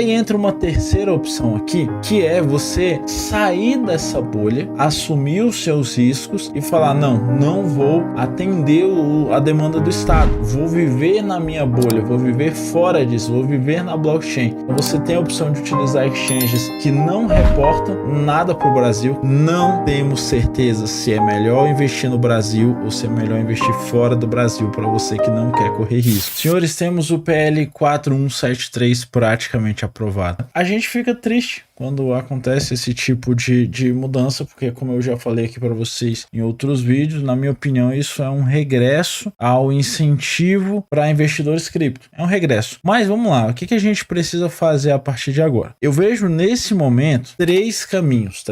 Aí entra uma terceira opção aqui, que é você sair dessa bolha, assumir os seus riscos e falar, não vou atender a demanda do Estado, vou viver na minha bolha, vou viver fora disso, vou viver na blockchain. Então você tem a opção de utilizar exchanges que não reportam nada para o Brasil. Não temos certeza se é melhor investir no Brasil ou se é melhor investir fora do Brasil para você que não quer correr risco. Senhores, temos o PL 4173 praticamente aprovado. A gente fica triste quando acontece esse tipo de mudança, porque como eu já falei aqui para vocês em outros vídeos, na minha opinião isso é um regresso ao incentivo para investidores cripto. É um regresso. Mas vamos lá, o que a gente precisa fazer a partir de agora? Eu vejo nesse momento três caminhos,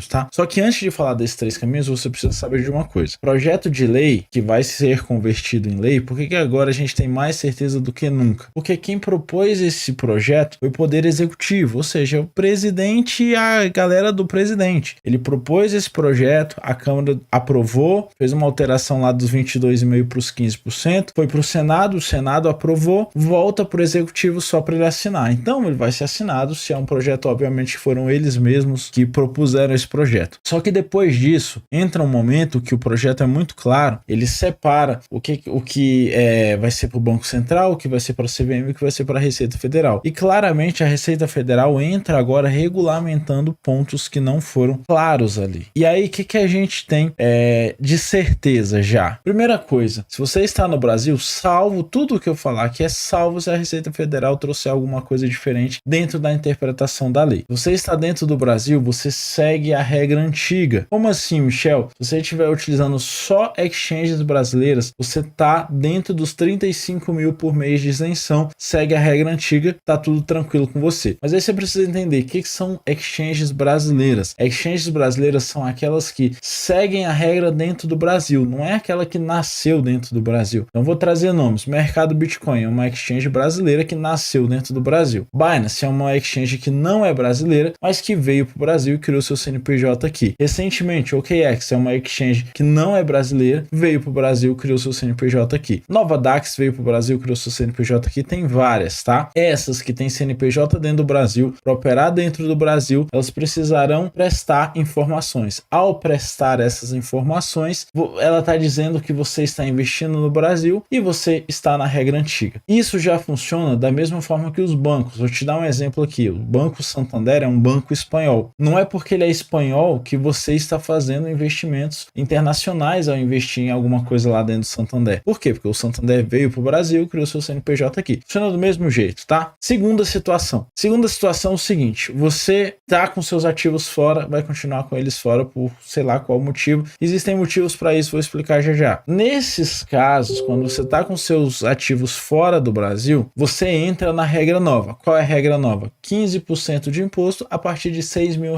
tá? Só que antes de falar desses três caminhos, você precisa saber de uma coisa. Projeto de lei que vai ser convertido em lei, por que agora a gente tem mais certeza do que nunca? Porque quem propôs esse projeto foi o Poder Executivo, ou seja, o presidente e a galera do presidente. Ele propôs esse projeto, a Câmara aprovou, fez uma alteração lá dos 22,5% para os 15%, foi para o Senado aprovou, volta para o Executivo só para ele assinar. Então ele vai ser assinado se é um projeto, obviamente, que foram eles mesmos que propuseram esse projeto. Só que depois disso, entra um momento que o projeto é muito claro, ele separa o que vai ser para o Banco Central, o que vai ser para a CVM e o que vai ser para a Receita Federal. E claramente a Receita Federal entra agora regulamentando pontos que não foram claros ali. E aí, o que a gente tem de certeza já? Primeira coisa, se você está no Brasil, salvo tudo o que eu falar aqui, é salvo se a Receita Federal trouxer alguma coisa diferente dentro da interpretação da lei. Você está dentro do Brasil, você segue a regra antiga. Como assim, Michel? Se você estiver utilizando só exchanges brasileiras, você está dentro dos 35 mil por mês de isenção, segue a regra antiga, tá tudo tranquilo com você. Mas aí você precisa entender o que são exchanges brasileiras. Exchanges brasileiras são aquelas que seguem a regra dentro do Brasil, não é aquela que nasceu dentro do Brasil. Então vou trazer nomes. Mercado Bitcoin é uma exchange brasileira que nasceu dentro do Brasil. Binance é uma exchange que não é brasileira, mas que veio para o Brasil e criou seu CNPJ aqui. Recentemente, OKX é uma exchange que não é brasileira, veio para o Brasil, criou seu CNPJ aqui. Nova Dax veio para o Brasil, criou seu CNPJ aqui. Tem várias, tá? Essas que tem CNPJ dentro do Brasil, para operar dentro do Brasil, elas precisarão prestar informações. Ao prestar essas informações, ela está dizendo que você está investindo no Brasil e você está na regra antiga. Isso já funciona da mesma forma que os bancos. Vou te dar um exemplo aqui. O Banco Santander é um banco espanhol. Não é porque ele é espanhol que você está fazendo investimentos internacionais ao investir em alguma coisa lá dentro do Santander. Por quê? Porque o Santander veio para o Brasil e criou seu CNPJ aqui. Funciona do mesmo jeito, tá? Segunda situação é o seguinte: você tá com seus ativos fora, vai continuar com eles fora por sei lá qual motivo. Existem motivos para isso, vou explicar já. Nesses casos, quando você tá com seus ativos fora do Brasil, você entra na regra nova. Qual é a regra nova? 15% de imposto a partir de R$6 mil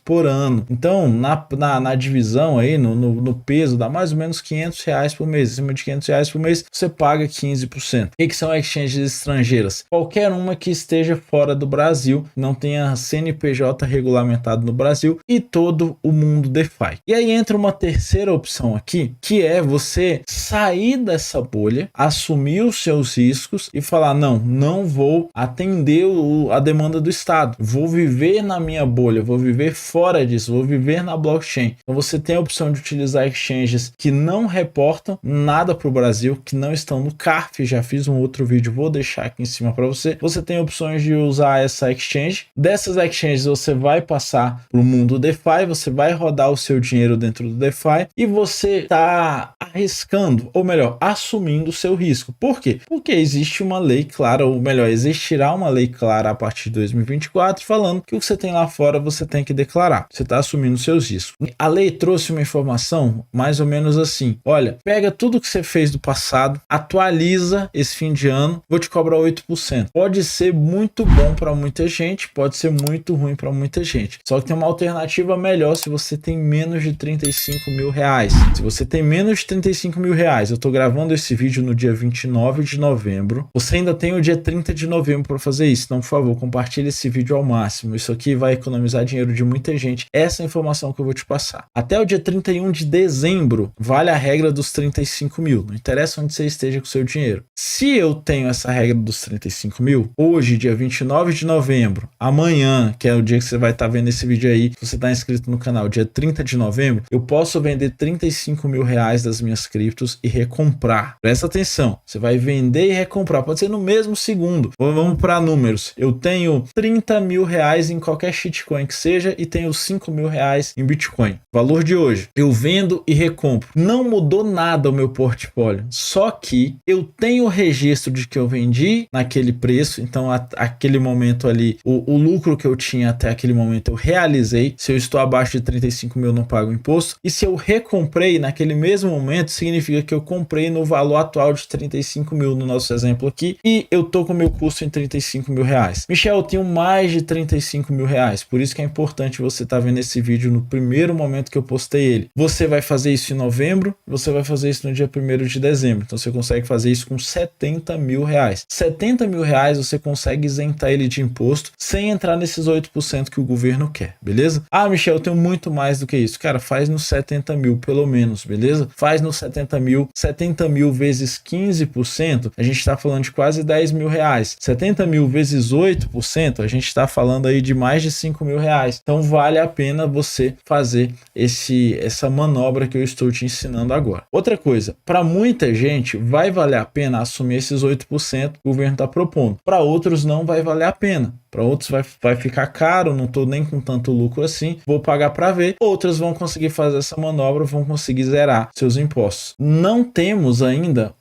por ano. Então, na divisão aí, no peso, dá mais ou menos R$500 por mês. Acima de R$500 por mês, você paga 15%. O que são exchanges estrangeiras? Qualquer uma que esteja fora do Brasil, não tenha CNPJ regulamentado no Brasil e todo o mundo DeFi. E aí entra uma terceira opção aqui, que é você sair dessa bolha, assumir os seus riscos e falar, não vou atender a demanda do Estado, vou viver na minha bolha, vou viver fora disso, vou viver na blockchain. Então você tem a opção de utilizar exchanges que não reportam nada para o Brasil, que não estão no CARF, já fiz um outro vídeo, vou deixar aqui em cima para você. Você tem opções de usar essa exchange. Dessas exchanges você vai passar para o mundo DeFi, você vai rodar o seu dinheiro dentro do DeFi e você está arriscando, ou melhor, assumindo o seu risco. Por quê? Porque existe uma lei clara, ou melhor, existirá uma lei clara a partir de 2024 falando que o que você tem lá fora você tem que declarar. Você está assumindo os seus riscos. A lei trouxe uma informação mais ou menos assim: olha, pega tudo que você fez do passado, atualiza esse fim de ano, vou te cobrar 8%. Pode ser muito bom para muita gente, pode ser muito ruim para muita gente. Só que tem uma alternativa melhor se você tem menos de 35 mil reais. Se você tem menos de 35 mil reais, eu tô gravando esse vídeo no dia 29 de novembro. Você ainda tem o dia 30 de novembro para fazer isso. Então, por favor, compartilhe esse vídeo ao máximo. Isso aqui vai economizar dinheiro de muita gente. Essa é a informação que eu vou te passar. Até o dia 31 de dezembro, vale a regra dos 35 mil. Não interessa onde você esteja com o seu dinheiro. Se eu tenho essa regra dos 35 mil, hoje, dia 29 de novembro, amanhã, que é o dia que você vai estar vendo esse vídeo aí, se você está inscrito no canal, dia 30 de novembro, eu posso vender 35 mil reais das minhas criptos e recomprar. Presta atenção, você vai vender e recomprar, pode ser no mesmo segundo. Vamos para números. Eu tenho 30 mil reais em qualquer shitcoin que seja e tenho 5 mil reais em Bitcoin. Valor de hoje, eu vendo e recompro. Não mudou nada o meu portfólio, só que eu tenho o registro de que eu vendi naquele preço, então aquele momento ali, o lucro que eu tinha até aquele momento eu realizei. Se eu estou abaixo de 35 mil, não pago imposto. E se eu recomprei naquele mesmo momento, significa que eu comprei no valor atual de 35 mil no nosso exemplo aqui, e eu tô com o meu custo em 35 mil reais. Michel, eu tenho mais de 35 mil reais, por isso que é importante você estar vendo esse vídeo no primeiro momento que eu postei ele. Você vai fazer isso em novembro, você vai fazer isso no dia 1º de dezembro, então você consegue fazer isso com 70 mil reais. 70 mil reais você consegue isentar ele de imposto sem entrar nesses 8% que o governo quer, beleza? Ah, Michel, eu tenho muito mais do que isso. Cara, faz nos 70 mil pelo menos, beleza? Faz nos 70 mil vezes 15%, a gente tá falando de quase 10 mil reais. 70 mil vezes 8%, a gente tá falando aí de mais de 5 mil reais. Então vale a pena você fazer essa manobra que eu estou te ensinando agora. Outra coisa, para muita gente vai valer a pena assumir esses 8% que o governo está propondo. Para outros não vai valer a pena. Para outros vai ficar caro, não estou nem com tanto lucro assim, vou pagar para ver. Outras vão conseguir fazer essa manobra, vão conseguir zerar seus impostos. Não temos ainda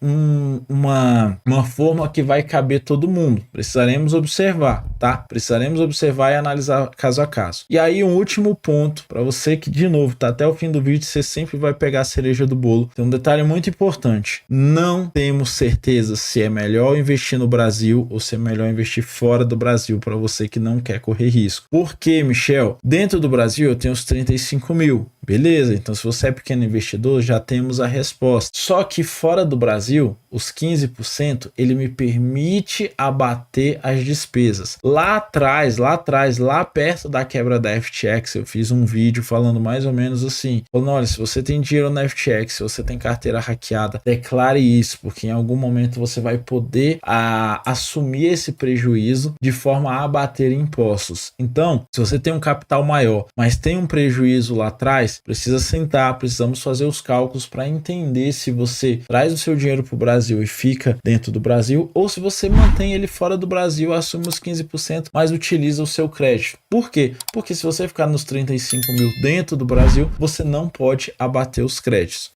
uma forma que vai caber todo mundo. Precisaremos observar, tá? Precisaremos observar e analisar caso a caso. E aí um último ponto, para você que de novo tá até o fim do vídeo, você sempre vai pegar a cereja do bolo. Tem um detalhe muito importante. Não temos certeza se é melhor investir no Brasil ou se é melhor investir fora do Brasil para você que não quer correr risco. Por quê, Michel? Dentro do Brasil eu tenho os 35 mil. Beleza, então se você é pequeno investidor, já temos a resposta. Só que fora do Brasil, os 15%, ele me permite abater as despesas. Lá atrás, lá perto da quebra da FTX, eu fiz um vídeo falando mais ou menos assim, falando, olha, se você tem dinheiro na FTX, se você tem carteira hackeada, declare isso, porque em algum momento você vai poder assumir esse prejuízo de forma a abater impostos. Então, se você tem um capital maior, mas tem um prejuízo lá atrás, precisa sentar, precisamos fazer os cálculos para entender se você traz o seu dinheiro para o Brasil e fica dentro do Brasil, ou se você mantém ele fora do Brasil, assume os 15%, mas utiliza o seu crédito. Por quê? Porque se você ficar nos 35 mil dentro do Brasil, você não pode abater os créditos.